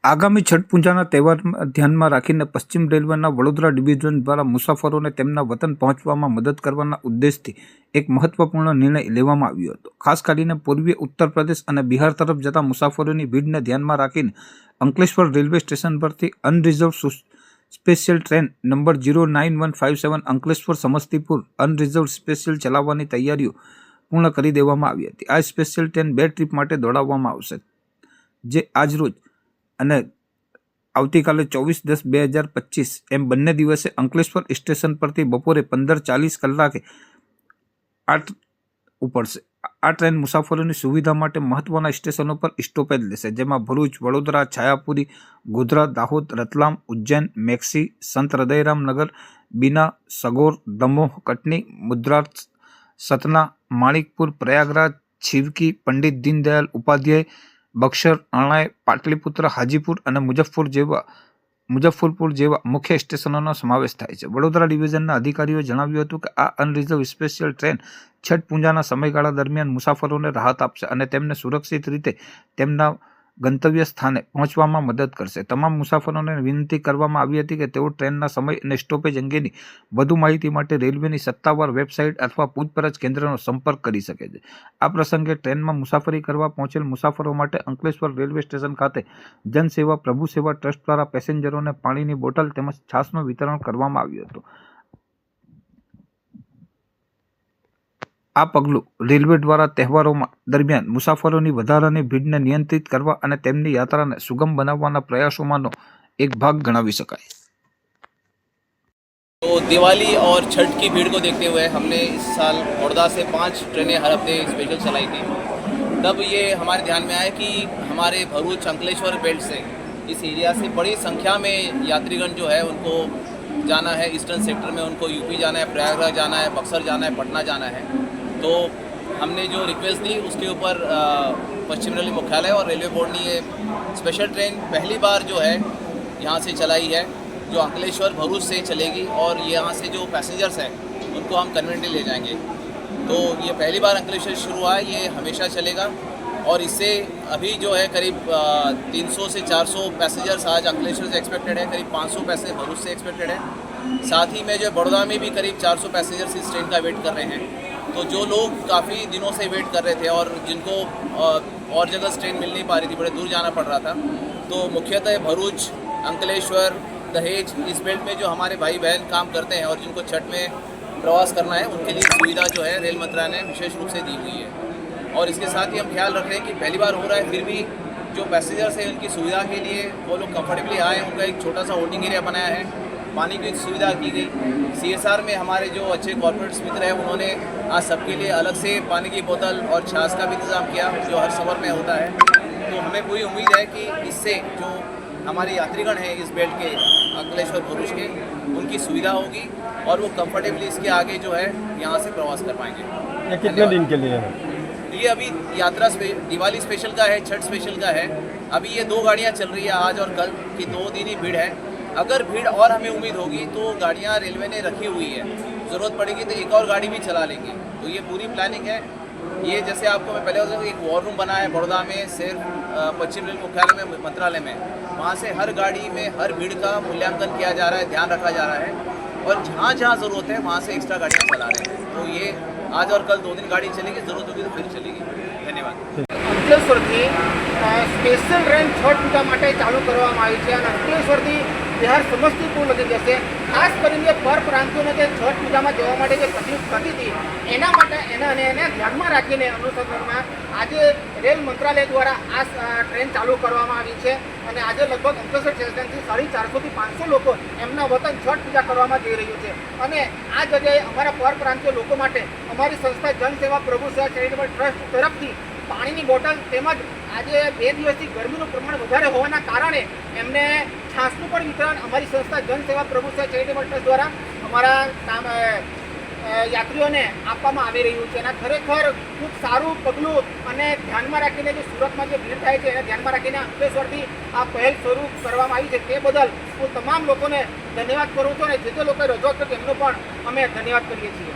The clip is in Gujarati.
આગામી છઠ પૂજાના તહેવાર ધ્યાનમાં રાખીને પશ્ચિમ રેલવેના વડોદરા ડિવિઝન દ્વારા મુસાફરોને તેમના વતન પહોંચવામાં મદદ કરવાના ઉદ્દેશથી એક મહત્વપૂર્ણ નિર્ણય લેવામાં આવ્યો હતો. ખાસ કરીને પૂર્વીય ઉત્તર પ્રદેશ અને બિહાર તરફ જતા મુસાફરોની ભીડને ધ્યાનમાં રાખીને અંકલેશ્વર રેલવે સ્ટેશન પરથી unreserved special train number 09157 Ankleshwar Samastipur unreserved special ચલાવવાની તૈયારીઓ પૂર્ણ કરી દેવામાં આવી હતી. આ સ્પેશિયલ ટ્રેન 2 ટ્રીપ માટે દોડાવવામાં આવશે, જે આજરોજ અને આવતીકાલે 24/10/2025 એમ બંને દિવસે અંકલેશ્વર સ્ટેશન પરથી બપોરે 15:40 ઉપડશે. આ ટ્રેન મુસાફરોની સુવિધા માટે મહત્વના સ્ટેશનો પર સ્ટોપેજ લેશે, જેમાં ભરૂચ, વડોદરા, છાયાપુરી, ગોધરા, દાહોદ, રતલામ, ઉજ્જૈન, મેક્સી, સંત હૃદયરામ નગર, બીના, સગોર, દમોહ, કટની, મુદ્રા, સतना, માણિકપુર, પ્રયાગરાજ, છીવકી, પંડિત દીનદયાલ ઉપાધ્યાય, બક્સર, અણાઈ, પાટલીપુત્ર, હાજીપુર અને મુજફ્ફરપુર જેવા મુખ્ય સ્ટેશનોનો સમાવેશ થાય છે. વડોદરા ડિવિઝનના અધિકારીઓએ જણાવ્યું હતું કે આ અનરિઝર્વ સ્પેશિયલ ટ્રેન છઠ પૂજાના સમયગાળા દરમિયાન મુસાફરોને રાહત આપશે અને તેમને સુરક્ષિત રીતે તેમના ગંતવ્ય સ્થાને પહોંચવામાં મદદ કરશે. તમામ મુસાફરોને વિનંતી કરવામાં આવી હતી કે તેઓ ટ્રેનના સમય અને સ્ટોપેજ અંગેની વધુ માહિતી માટે રેલવેની સત્તાવાર વેબસાઇટ અથવા પૂછપરછ કેન્દ્રનો સંપર્ક કરી શકે છે. આ પ્રસંગે ટ્રેનમાં મુસાફરી કરવા પહોંચેલ મુસાફરો માટે અંકલેશ્વર રેલવે સ્ટેશન ખાતે જનસેવા પ્રભુ સેવા ટ્રસ્ટ દ્વારા પેસેન્જરોને પાણીની બોટલ તેમજ છાશનું વિતરણ કરવામાં આવ્યું હતું. આ પગલું રેલવે દ્વારા તહેવારોમાં દરમિયાન મુસાફરોની વધારાની ભીડને નિયંત્રિત કરવા અને તેમની યાત્રાને સુગમ બનાવવાના પ્રયાસોમાંનો એક ભાગ ગણાવી શકાય. तो दिवाली और छठ की भीड़ को देखते हुए हमने इस साल बड़ौदा से 5 ट्रेनें हर हफ्ते स्पेशल चलाई थी. तब ये हमारे ध्यान में आया कि हमारे भरूच अंकलेश्वर बेल्ट से इस एरिया से बड़ी संख्या में यात्रीगण जो है उनको जाना है ईस्टर्न सेक्टर में, उनको यूपी जाना है, प्रयागराज जाना है, बक्सर जाना है, पटना जाना है. तो हमने जो रिक्वेस्ट दी उसके ऊपर पश्चिम रेलवे मुख्यालय और रेलवे बोर्ड ने ये स्पेशल ट्रेन पहली बार जो है यहाँ से चलाई है, जो अंकलेश्वर भरूच से चलेगी और यहाँ से जो पैसेंजर्स हैं उनको हम कन्वेंटली ले जाएंगे. तो ये पहली बार अंकलेश्वर शुरू हुआ है, ये हमेशा चलेगा और इससे अभी जो है करीब 300 से 400 पैसेंजर्स आज अंकलेश्वर से एक्सपेक्टेड है, करीब 500 पैसेंजर भरूच से एक्सपेक्टेड है. साथ ही में जो बड़ौदा में भी करीब 400 पैसेंजर्स इस ट्रेन का वेट कर रहे हैं. तो जो लोग काफ़ी दिनों से वेट कर रहे थे और जिनको और जगह से ट्रेन मिल नहीं पा रही थी, बड़े दूर जाना पड़ रहा था, तो मुख्यतः भरूच, अंकलेश्वर, दहेज इस बेल्ट में जो हमारे भाई बहन काम करते हैं और जिनको छठ में प्रवास करना है उनके लिए सुविधा जो है रेल मंत्रालय ने विशेष रूप से दी हुई है. और इसके साथ ही हम ख्याल रख रहे हैं कि पहली बार हो रहा है, फिर भी जो पैसेंजर्स हैं उनकी सुविधा के लिए वो लोग कंफर्टेबली आए, उनका एक छोटा सा होल्डिंग एरिया बनाया है, पानी की सुविधा की गई. CSR में हमारे जो अच्छे कॉर्पोरेट्स मित्र हैं उन्होंने आज सबके लिए अलग से पानी की बोतल और छाछ का भी इंतज़ाम किया, जो हर समर में होता है. तो हमें पूरी उम्मीद है कि इससे जो हमारे यात्रीगण हैं इस बेल्ट के अंकलेश्वर भरूच के, उनकी सुविधा होगी और वो कंफर्टेबली इसके आगे जो है यहाँ से प्रवास कर पाएंगे. ये कितने दिन के लिए है? ये अभी यात्रा दिवाली स्पेशल का है, छठ स्पेशल का है. अभी ये 2 गाड़ियाँ चल रही है, आज और कल की 2 दिन ही भीड़ है. अगर भीड़ और हमें उम्मीद होगी तो गाड़ियाँ रेलवे ने रखी हुई है, ज़रूरत पड़ेगी तो एक और गाड़ी भी चला लेंगे. तो ये पूरी प्लानिंग है. ये जैसे आपको मैं पहले बताऊँ, एक वॉर रूम बना है बड़ौदा में, सिर्फ पश्चिम रेल मुख्यालय में, मंत्रालय में, वहाँ से हर गाड़ी में हर भीड़ का मूल्यांकन किया जा रहा है, ध्यान रखा जा रहा है और जहाँ जहाँ ज़रूरत है वहाँ से एक्स्ट्रा गाड़ियाँ चला रहे हैं. तो ये आज और कल 2 दिन गाड़ी चलेगी, ज़रूरत होगी तो फिर चलेगी. धन्यवाद. અંકલેશ્વરથી સ્પેશિયલ ટ્રેન છઠ પૂજા માટે ચાલુ કરવામાં આવી છે અને અંકલેશ્વરથી બિહાર સમસ્તીપુર લગી જશે. ખાસ કરીને પર પ્રાંતિયોને જે છઠ પૂજામાં જવા માટે જે તકલીફ થતી હતી એના માટે એને ધ્યાનમાં રાખીને અનુસંધાનમાં આજે રેલ મંત્રાલય દ્વારા આ ટ્રેન ચાલુ કરવામાં આવી છે અને આજે લગભગ અંકલેશ્વર સ્ટેશનથી 450 થી 500 લોકો એમના વતન છઠ પૂજા કરવામાં જઈ રહ્યું છે. અને આ જગ્યાએ અમારા પર પ્રાંતિય લોકો માટે અમારી સંસ્થા જનસેવા પ્રભુ સેવા ચેરિટેબલ ટ્રસ્ટ તરફથી પાણીની બોટલ તેમજ આજે 2 દિવસથી ગરમીનું પ્રમાણ વધારે હોવાના કારણે એમને છાશનું પણ વિતરણ અમારી સંસ્થા જનસેવા પ્રભુ સેવા ચેરિટેબલ ટ્રસ્ટ દ્વારા અમારા યાત્રીઓને આપવામાં આવી રહ્યું છે. અને ખરેખર ખૂબ સારું પગલું અને ધ્યાનમાં રાખીને જે સુરતમાં જે ભીડ થાય છે એને ધ્યાનમાં રાખીને અંકલેશ્વરથી આ પહેલ શરૂ કરવામાં આવી છે. તે બદલ હું તમામ લોકોને ધન્યવાદ કરું છું અને જે લોકોએ રજૂઆત કરી એમનો પણ અમે ધન્યવાદ કરીએ છીએ.